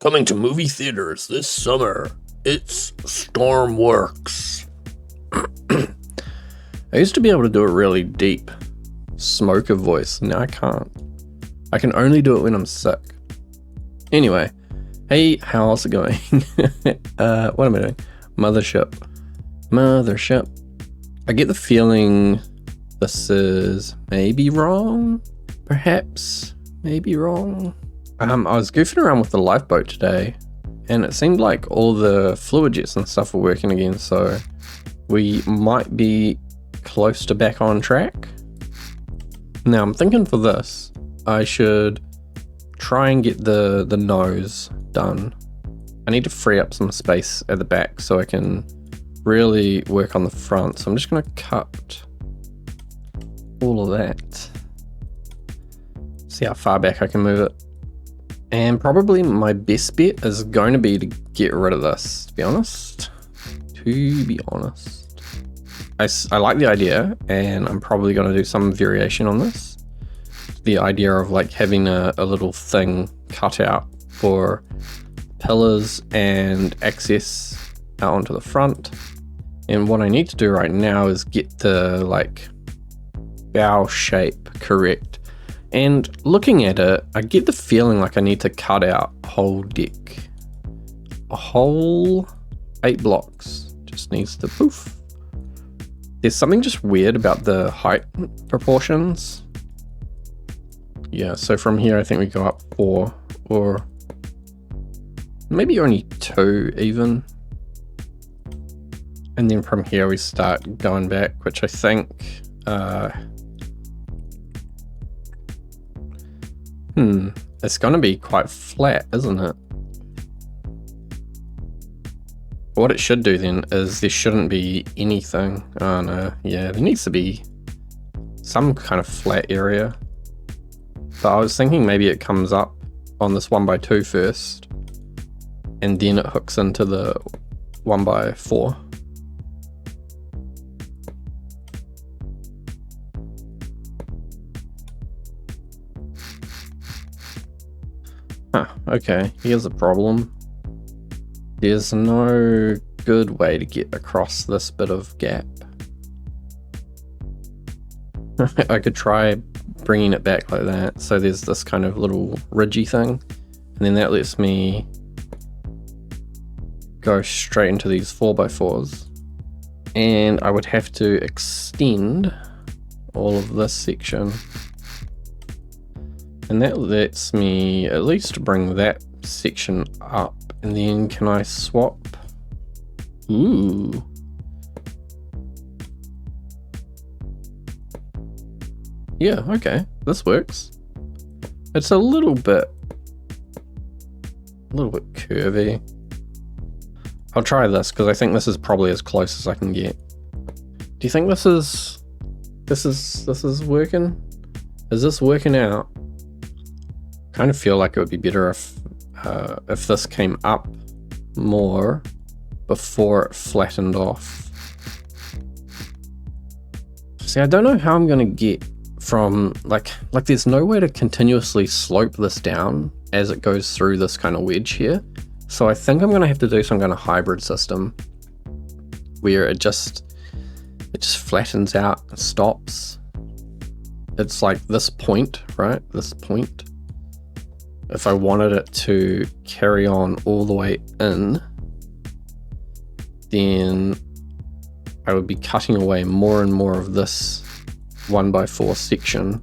Coming to movie theaters this summer, it's Stormworks. I used to be able to do a really deep smoker voice, now I can't. I can only do it when I'm sick. Anyway, hey, how's it going? What am I doing? Mothership. I get the feeling this is maybe wrong, perhaps, maybe wrong. I was goofing around with the lifeboat today, and it seemed like all the fluid jets and stuff were working again, so we might be close to back on track. Now I'm thinking for this, I should try and get the nose done. I need to free up some space at the back so I can really work on the front, so I'm just going to cut all of that. See how far back I can move it. And probably my best bet is going to be to get rid of this, to be honest. I like the idea, and I'm probably going to do some variation on this. The idea of like having a little thing cut out for pillars and access out onto the front. And what I need to do right now is get the like bow shape correct. And looking at it, I get the feeling like I need to cut out a whole deck. A whole 8 blocks just needs to poof. There's something just weird about the height proportions. Yeah, so from here I think we go up 4 or maybe only 2 even. And then from here we start going back, which I think it's gonna be quite flat, isn't it? What it should do then is there shouldn't be anything. Oh no, yeah, there needs to be some kind of flat area. But I was thinking maybe it comes up on this 1x2 first, and then it hooks into the 1x4. Okay, here's a problem. There's no good way to get across this bit of gap. I could try bringing it back like that, so there's this kind of little ridgy thing, and then that lets me go straight into these 4x4s. And I would have to extend all of this section. And that lets me at least bring that section up. And then can I swap? Ooh. Yeah, okay, this works. It's a little bit curvy. I'll try this because I think this is probably as close as I can get. Do you think this is working? Is this working out? Kind of feel like it would be better if this came up more before it flattened off. See, I don't know how I'm gonna get from like there's no way to continuously slope this down as it goes through this kind of wedge here. So I think I'm gonna have to do some kind of hybrid system where it just flattens out and stops. It's like this point, right? This point. If I wanted it to carry on all the way in, then I would be cutting away more and more of this 1x4 section,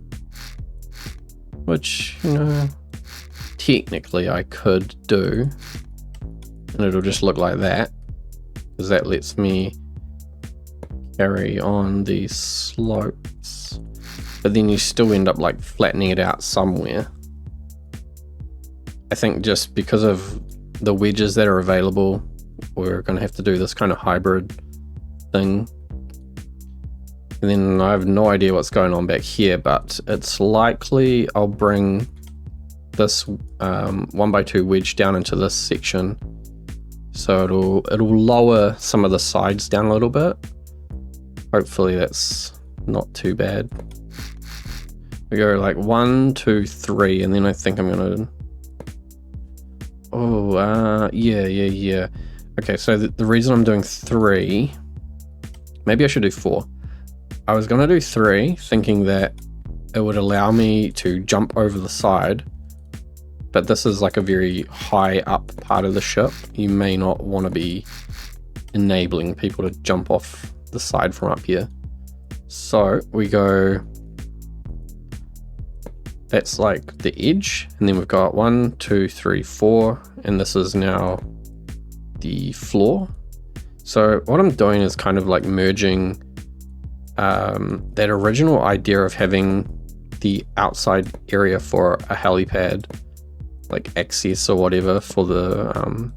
which, you know, technically I could do, and it'll just look like that, because that lets me carry on these slopes, but then you still end up like flattening it out somewhere. I think just because of the wedges that are available, we're going to have to do this kind of hybrid thing. And then I have no idea what's going on back here, but it's likely I'll bring this 1x2 wedge down into this section. So it'll lower some of the sides down a little bit. Hopefully that's not too bad. We go like 1, 2, 3, and then I think I'm going to Oh, yeah. Okay, so the reason I'm doing 3, maybe I should do 4. I was gonna do 3, thinking that it would allow me to jump over the side, but this is like a very high up part of the ship. You may not want to be enabling people to jump off the side from up here. So we go, that's like the edge, and then we've got 1, 2, 3, 4, and this is now the floor. So what I'm doing is kind of like merging that original idea of having the outside area for a helipad, like access or whatever for the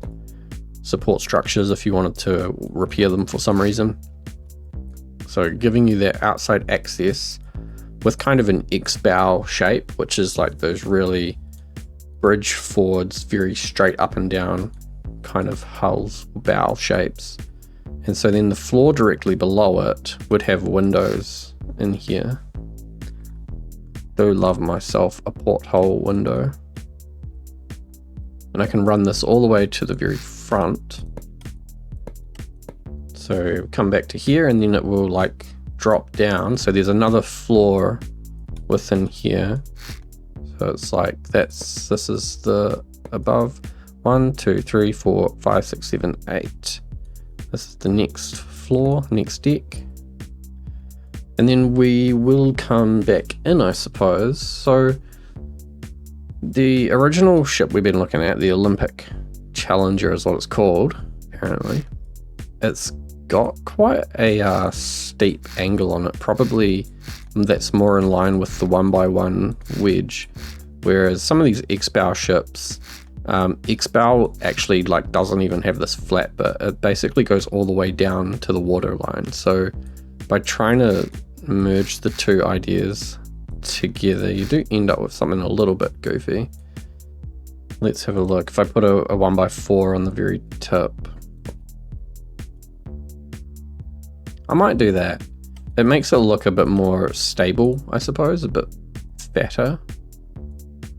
support structures if you wanted to repair them for some reason. So giving you that outside access with kind of an X-bow shape, which is like those really bridge forwards, very straight up and down kind of hulls, bow shapes. And so then the floor directly below it would have windows in here. Do love myself a porthole window. And I can run this all the way to the very front. So come back to here, and then it will like drop down. So there's another floor within here. So it's like this is the above. 1, 2, 3, 4, 5, 6, 7, 8. This is the next floor, next deck. And then we will come back in, I suppose. So the original ship we've been looking at, the Olympic Challenger is what it's called, apparently. It's got quite a steep angle on it. Probably that's more in line with the 1x1 wedge. Whereas some of these X-bow ships, X-bow actually like doesn't even have this flat bit. It basically goes all the way down to the water line. So by trying to merge the two ideas together, you do end up with something a little bit goofy. Let's have a look. If I put a 1x4 on the very tip, I might do that. It makes it look a bit more stable, I suppose, a bit fatter.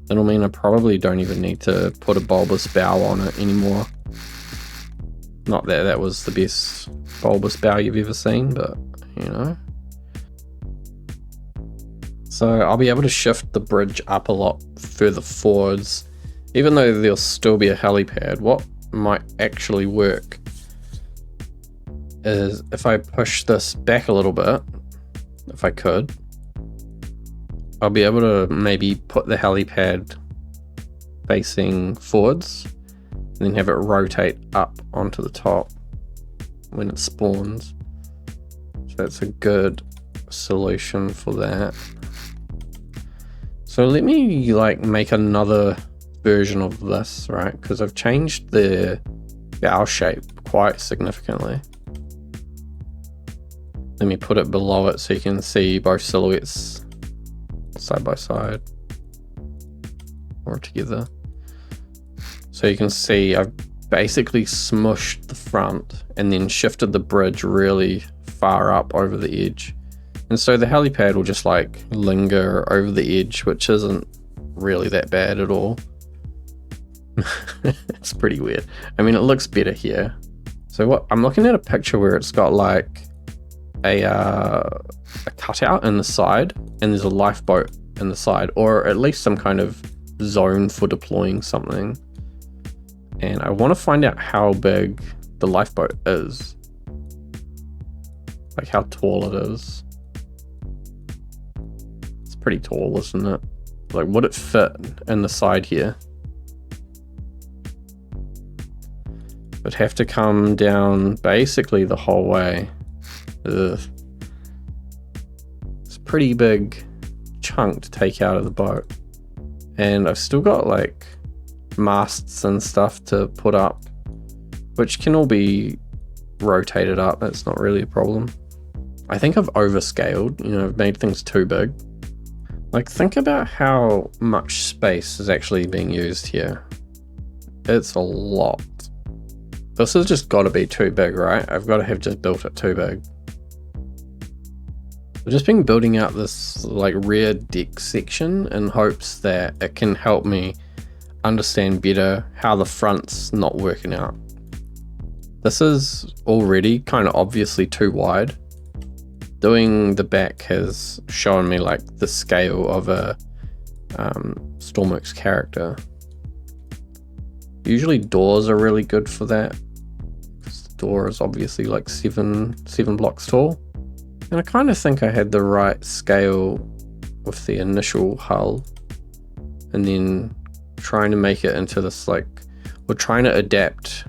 It'll mean I probably don't even need to put a bulbous bow on it anymore. Not that that was the best bulbous bow you've ever seen, but you know. So I'll be able to shift the bridge up a lot further forwards, even though there'll still be a helipad. What might actually work is if I push this back a little bit, if I could, I'll be able to maybe put the helipad facing forwards and then have it rotate up onto the top when it spawns. So that's a good solution for that. So let me like make another version of this, right? Because I've changed the bow shape quite significantly. Let me put it below it so you can see both silhouettes side by side or together. So you can see I've basically smushed the front and then shifted the bridge really far up over the edge. And so the helipad will just like linger over the edge, which isn't really that bad at all. It's pretty weird. I mean, it looks better here. So what I'm looking at a picture where it's got like a cutout in the side, and there's a lifeboat in the side, or at least some kind of zone for deploying something. And I want to find out how big the lifeboat is, like how tall it is. It's pretty tall, isn't it? Like, would it fit in the side here? It'd have to come down basically the whole way. Ugh. It's a pretty big chunk to take out of the boat. And I've still got like masts and stuff to put up, which can all be rotated up. That's not really a problem. I think I've overscaled, you know, I've made things too big. Like, think about how much space is actually being used here. It's a lot. This has just got to be too big, right? I've got to have just built it too big. I've just been building out this like rear deck section in hopes that it can help me understand better how the front's not working out. This is already kind of obviously too wide. Doing the back has shown me like the scale of a Stormworks character. Usually doors are really good for that. The door is obviously like seven blocks tall. And I kind of think I had the right scale with the initial hull. And then trying to make it into this like, we're trying to adapt.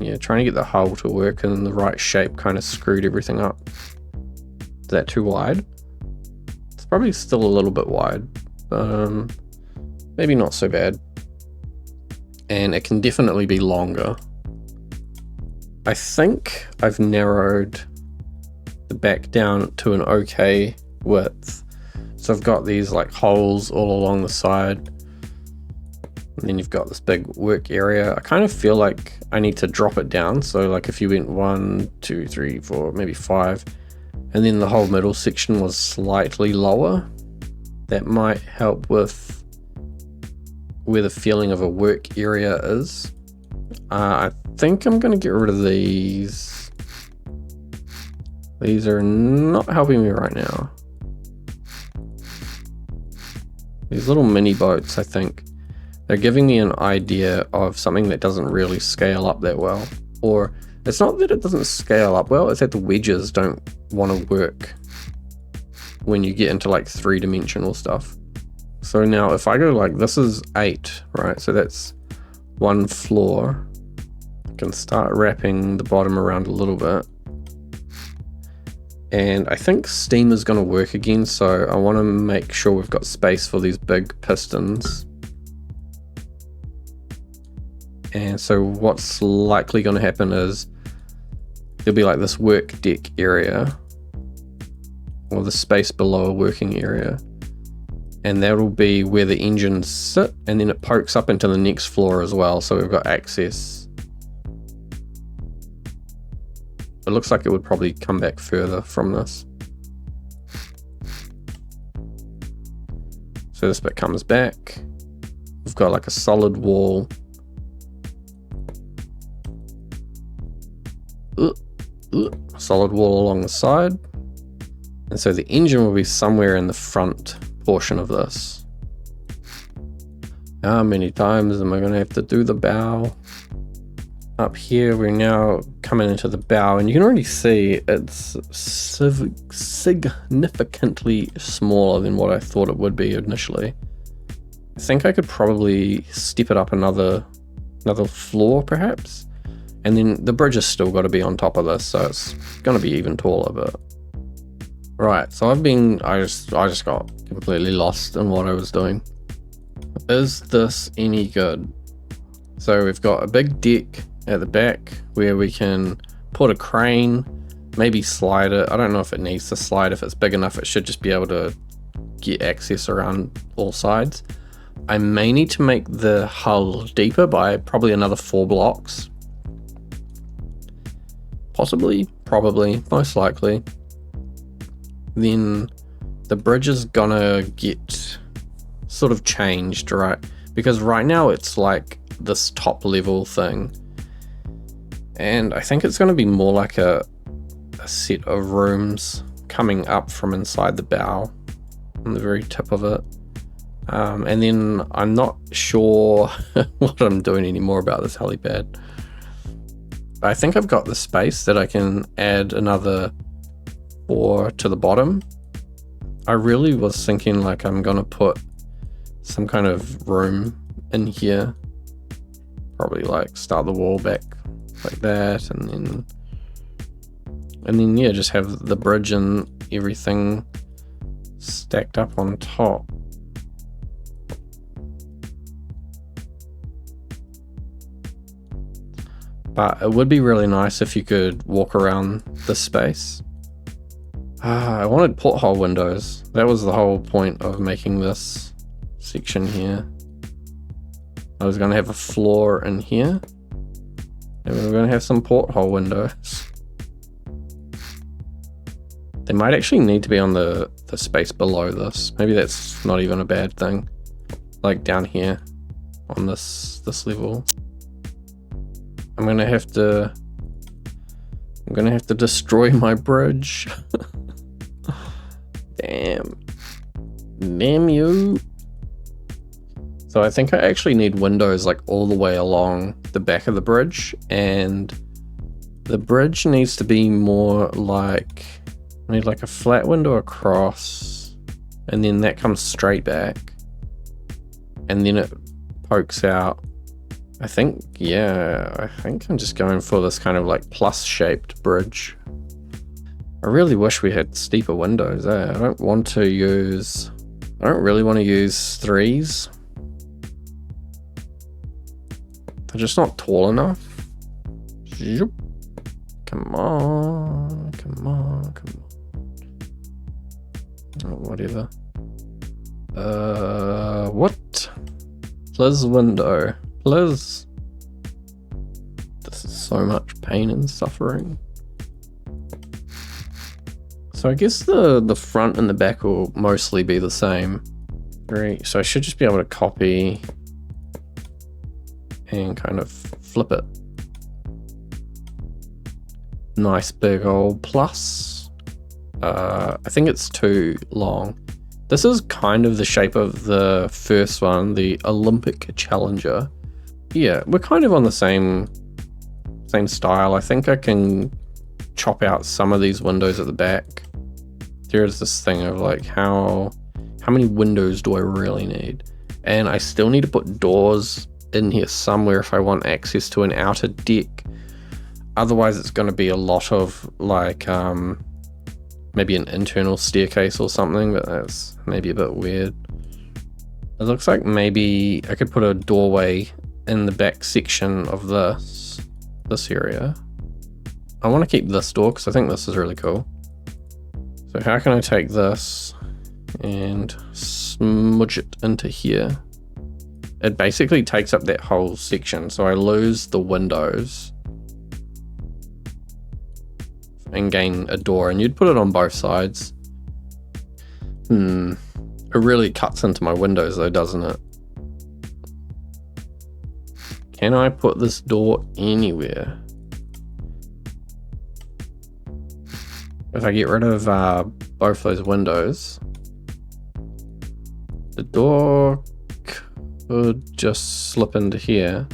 Yeah, trying to get the hull to work in the right shape kind of screwed everything up. Is that too wide? It's probably still a little bit wide. Maybe not so bad. And it can definitely be longer. I think I've narrowed the back down to an okay width. So I've got these like holes all along the side. And then you've got this big work area. I kind of feel like I need to drop it down. So like if you went 1, 2, 3, 4, maybe 5, and then the whole middle section was slightly lower, that might help with where the feeling of a work area is. I think I'm going to get rid of these. These are not helping me right now. These little mini boats, I think, they're giving me an idea of something that doesn't really scale up that well. Or it's not that it doesn't scale up well, it's that the wedges don't want to work when you get into like 3-dimensional stuff. So now if I go like, this is 8, right? So that's 1 floor. I can start wrapping the bottom around a little bit. And I think steam is going to work again, so I want to make sure we've got space for these big pistons. And so what's likely going to happen is there'll be like this work deck area, or the space below a working area. And that'll be where the engines sit, and then it pokes up into the next floor as well, so we've got access. It looks like it would probably come back further from this. So this bit comes back. We've got like a solid wall. Solid wall along the side. And so the engine will be somewhere in the front portion of this. How many times am I going to have to do the bow? Up here we're now coming into the bow, and you can already see it's significantly smaller than what I thought it would be initially. I think I could probably step it up another floor perhaps, and then the bridge has still got to be on top of this, so it's going to be even taller. But right, so I just got completely lost in what I was doing. Is this any good? So we've got a big deck at the back where we can put a crane, maybe slide it. I don't know if it needs to slide. If it's big enough, it should just be able to get access around all sides. I may need to make the hull deeper by probably another 4 blocks. Possibly, probably, most likely. Then the bridge is gonna get sort of changed, right? Because right now it's like this top level thing. And I think it's going to be more like a set of rooms coming up from inside the bow on the very tip of it. And then I'm not sure what I'm doing anymore about this helipad. I think I've got the space that I can add another 4 to the bottom. I really was thinking like I'm going to put some kind of room in here. Probably like start the wall back like that, and then yeah, just have the bridge and everything stacked up on top. But it would be really nice if you could walk around this space. I wanted porthole windows. That was the whole point of making this section here. I was going to have a floor in here, and we were going to have some porthole windows. They might actually need to be on the space below this. Maybe that's not even a bad thing. Like down here. on this level. I'm gonna have to destroy my bridge. Damn you. So I think I actually need windows like all the way along the back of the bridge, and the bridge needs to be more like, I need like a flat window across, and then that comes straight back, and then it pokes out. I think I'm just going for this kind of like plus shaped bridge. I really wish we had steeper windows. I don't really want to use 3s. They're just not tall enough. Come on. Oh, whatever. What? Please window. Please. This is so much pain and suffering. So I guess the front and the back will mostly be the same. Great. So I should just be able to copy and kind of flip it. Nice big old plus. I think it's too long. This is kind of the shape of the first one, the Olympic Challenger. Yeah, we're kind of on the same style. I think I can chop out some of these windows at the back. There's this thing of like, how many windows do I really need? And I still need to put doors in here somewhere if I want access to an outer deck. Otherwise it's going to be a lot of like maybe an internal staircase or something, but that's maybe a bit weird. It looks like maybe I could put a doorway in the back section of this area. I want to keep this door because I think this is really cool. So how can I take this and smudge it into here? It basically takes up that whole section, so I lose the windows and gain a door, and you'd put it on both sides. It really cuts into my windows though, doesn't it? Can I put this door anywhere? If I get rid of both those windows, the door could just slip into here.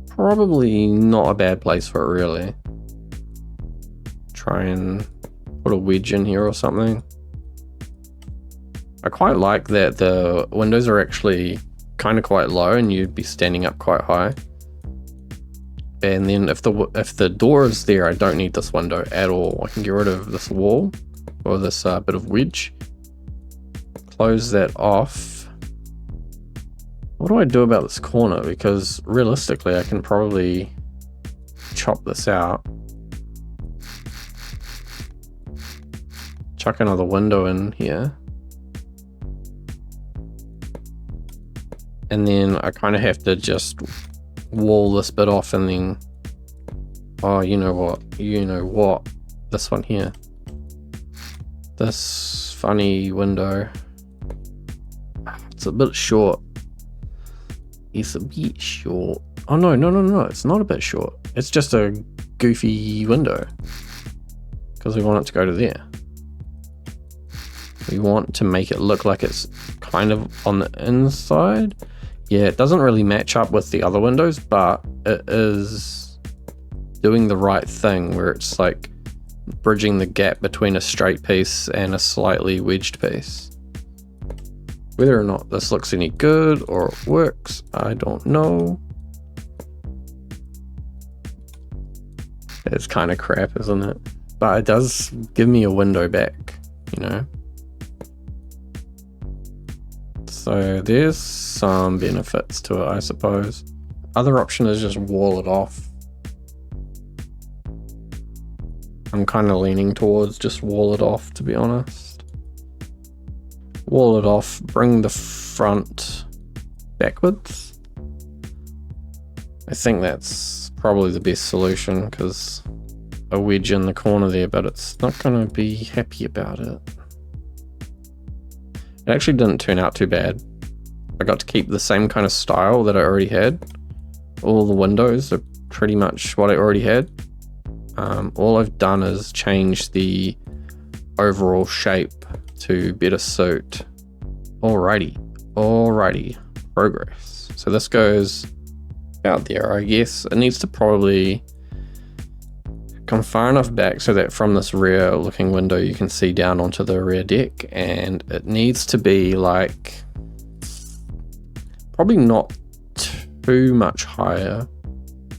Probably not a bad place for it, really. Try and put a wedge in here or something. I quite like that the windows are actually kind of quite low and you'd be standing up quite high. And then if the door is there, I don't need this window at all. I can get rid of this wall or this bit of wedge. Close that off. What do I do about this corner? Because realistically, I can probably chop this out. Chuck another window in here. And then I kind of have to just wall this bit off and then, oh, you know what, this one here, this funny window, it's a bit short. It's a bit short. Oh no, it's not a bit short. It's just a goofy window because we want it to go to there. We want to make it look like it's kind of on the inside. Yeah, it doesn't really match up with the other windows, but it is doing the right thing where it's like bridging the gap between a straight piece and a slightly wedged piece. Whether or not this looks any good or works, I don't know. It's kind of crap, isn't it? But it does give me a window back, you know? So there's some benefits to it, I suppose. Other option is just wall it off. I'm kind of leaning towards just wall it off, to be honest. Wall it off, bring the front backwards. I think that's probably the best solution because a wedge in the corner there, but it's not going to be happy about it. It actually didn't turn out too bad. I got to keep the same kind of style that I already had. All the windows are pretty much what I already had. All I've done is change the overall shape to better suit. Alrighty, progress. So this goes out there, I guess. It needs to probably come far enough back so that from this rear looking window you can see down onto the rear deck, and it needs to be like probably not too much higher.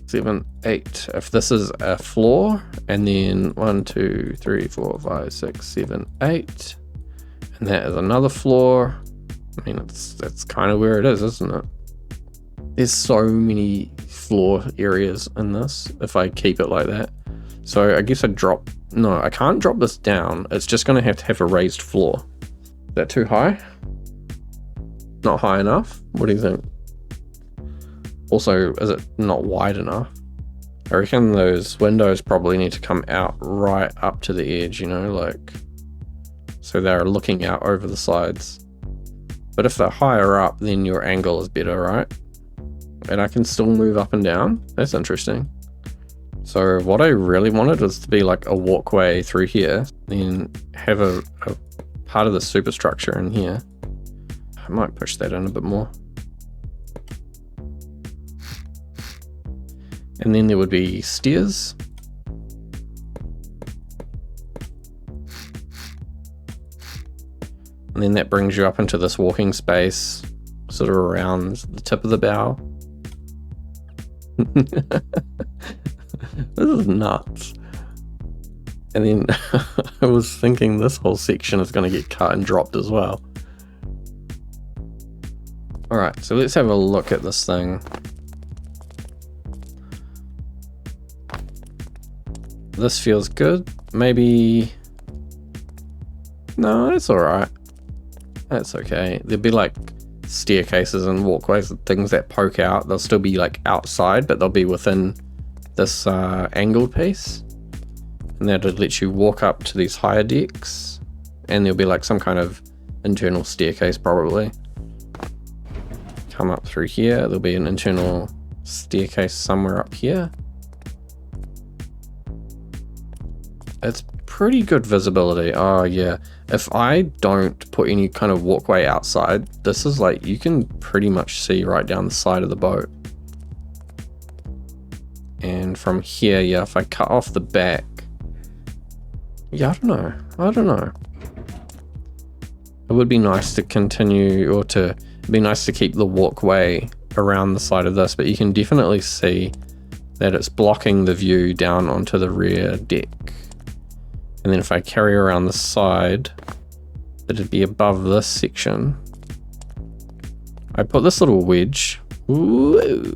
7, 8. If this is a floor, and then 1, 2, 3, 4, 5, 6, 7, 8, and that is another floor. I mean, that's kind of where it is, isn't it? There's so many floor areas in this if I keep it like that. So I guess I can't drop this down. It's just going to have a raised floor. Is that too high? Not high enough? What do you think? Also, is it not wide enough? I reckon those windows probably need to come out right up to the edge, you know, like, so they're looking out over the sides. But if they're higher up, then your angle is better, right? And I can still move up and down. That's interesting. So what I really wanted was to be like a walkway through here, then have a part of the superstructure in here. I might push that in a bit more. And then there would be stairs. And then that brings you up into this walking space, sort of around the tip of the bow. This is nuts. And then I was thinking this whole section is going to get cut and dropped as well. Alright, so let's have a look at this thing. This feels good. Maybe... No, it's alright. That's okay. There'll be like staircases and walkways and things that poke out. They'll still be like outside, but they'll be within this angled piece. And that'll let you walk up to these higher decks. And there'll be like some kind of internal staircase probably. Come up through here. There'll be an internal staircase somewhere up here. It's pretty good visibility. Oh yeah, if I don't put any kind of walkway outside, this is like, you can pretty much see right down the side of the boat. And from here, yeah, if I cut off the back, yeah, I don't know. It would be nice to continue, or it'd be nice to keep the walkway around the side of this, but you can definitely see that it's blocking the view down onto the rear deck. And then if I carry around the side, it'd be above this section. I put this little wedge. Ooh.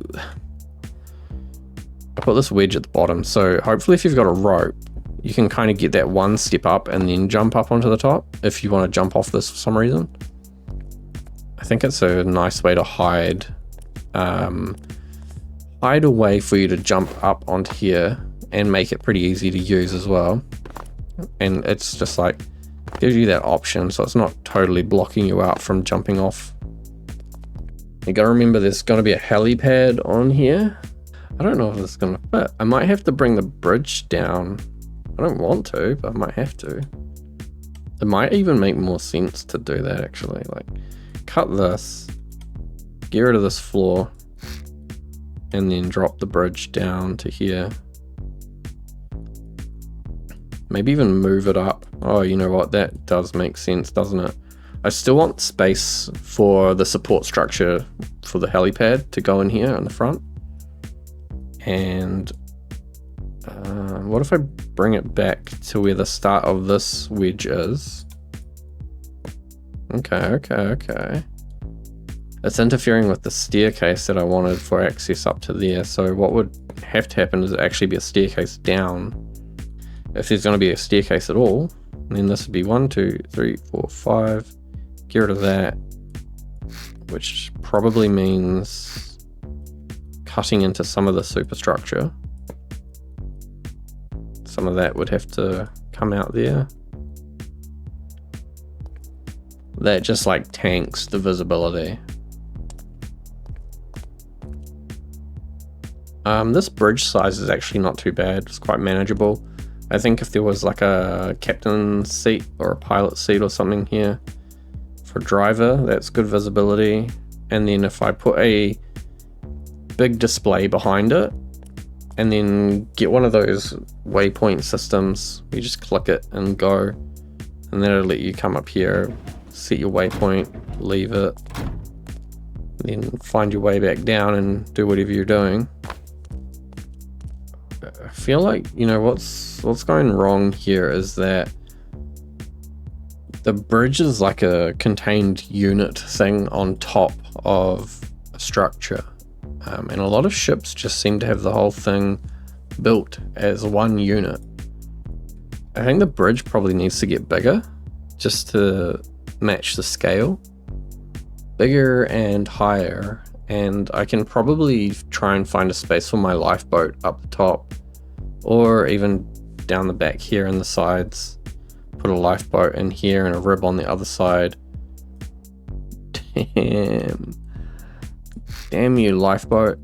I put this wedge at the bottom, so hopefully if you've got a rope, you can kind of get that one step up and then jump up onto the top if you want to jump off this for some reason. I think it's a nice way to hide a way for you to jump up onto here and make it pretty easy to use as well. And it's just like, gives you that option, so it's not totally blocking you out from jumping off. You gotta remember there's gonna be a helipad on here. I don't know if this is gonna fit. I might have to bring the bridge down. I don't want to, but I might have to. It might even make more sense to do that actually. Like, cut this, get rid of this floor, and then drop the bridge down to here. Maybe even move it up. Oh, you know what? That does make sense, doesn't it? I still want space for the support structure for the helipad to go in here in the front. And what if I bring it back to where the start of this wedge is? Okay. It's interfering with the staircase that I wanted for access up to there. So what would have to happen is actually be a staircase down. If there's going to be a staircase at all, then this would be 1, 2, 3, 4, 5. Get rid of that, which probably means cutting into some of the superstructure. some of that would have to come out there. That just like tanks the visibility. This bridge size is actually not too bad. It's quite manageable. I think if there was like a captain seat or a pilot seat or something here for driver, that's good visibility. And then if I put a big display behind it and then get one of those waypoint systems, you just click it and go, and then it'll let you come up here, set your waypoint, leave it, then find your way back down and do whatever you're doing. I feel like, you know, what's going wrong here is that the bridge is like a contained unit thing on top of a structure. And a lot of ships just seem to have the whole thing built as one unit. I think the bridge probably needs to get bigger just to match the scale. Bigger and higher. And I can probably try and find a space for my lifeboat up the top, or even down the back here in the sides. Put a lifeboat in here and a rib on the other side. Damn you, lifeboat.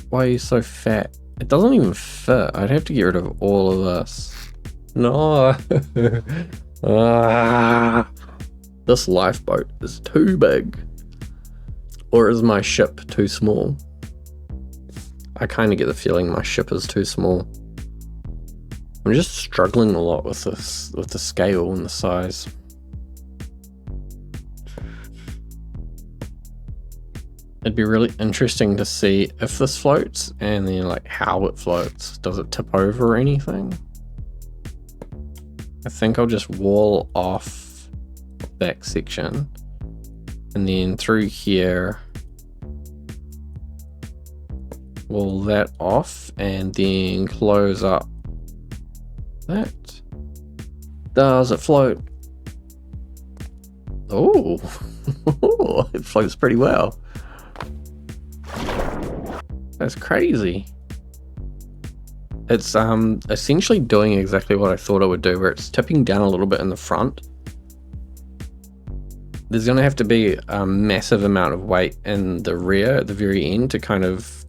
Why are you so fat? It doesn't even fit. I'd have to get rid of all of this. No. This lifeboat is too big. Or is my ship too small? I kind of get the feeling my ship is too small. I'm just struggling a lot with this, with the scale and the size. It'd be really interesting to see if this floats and then like how it floats. Does it tip over or anything? I think I'll just wall off back section and then through here wall that off and then close up that. Does it float? Oh, it floats pretty well. That's crazy. It's essentially doing exactly what I thought it would do, where it's tipping down a little bit in the front. There's going to have to be a massive amount of weight in the rear at the very end to kind of,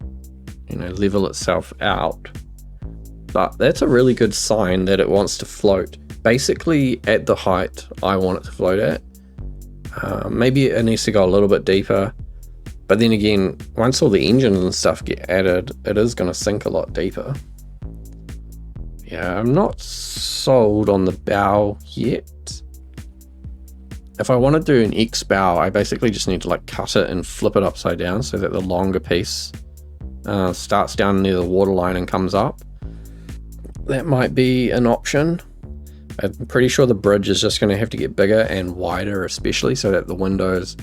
you know, level itself out. But that's a really good sign that it wants to float basically at the height I want it to float at. Maybe it needs to go a little bit deeper. But then again, once all the engines and stuff get added, it is going to sink a lot deeper. Yeah, I'm not sold on the bow yet. If I want to do an X bow, I basically just need to like cut it and flip it upside down so that the longer piece starts down near the waterline and comes up. That might be an option. I'm pretty sure the bridge is just going to have to get bigger and wider, especially so that the windows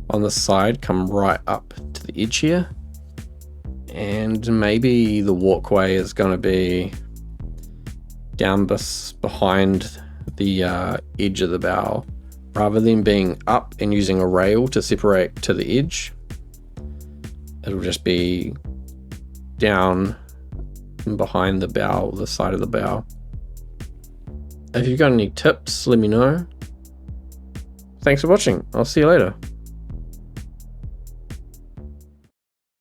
on the side come right up to the edge here, and maybe the walkway is going to be down behind the edge of the bow rather than being up and using a rail to separate to the edge. It'll just be down and behind the bow, the side of the bow. If you've got any tips, let me know. Thanks for watching. I'll see you later.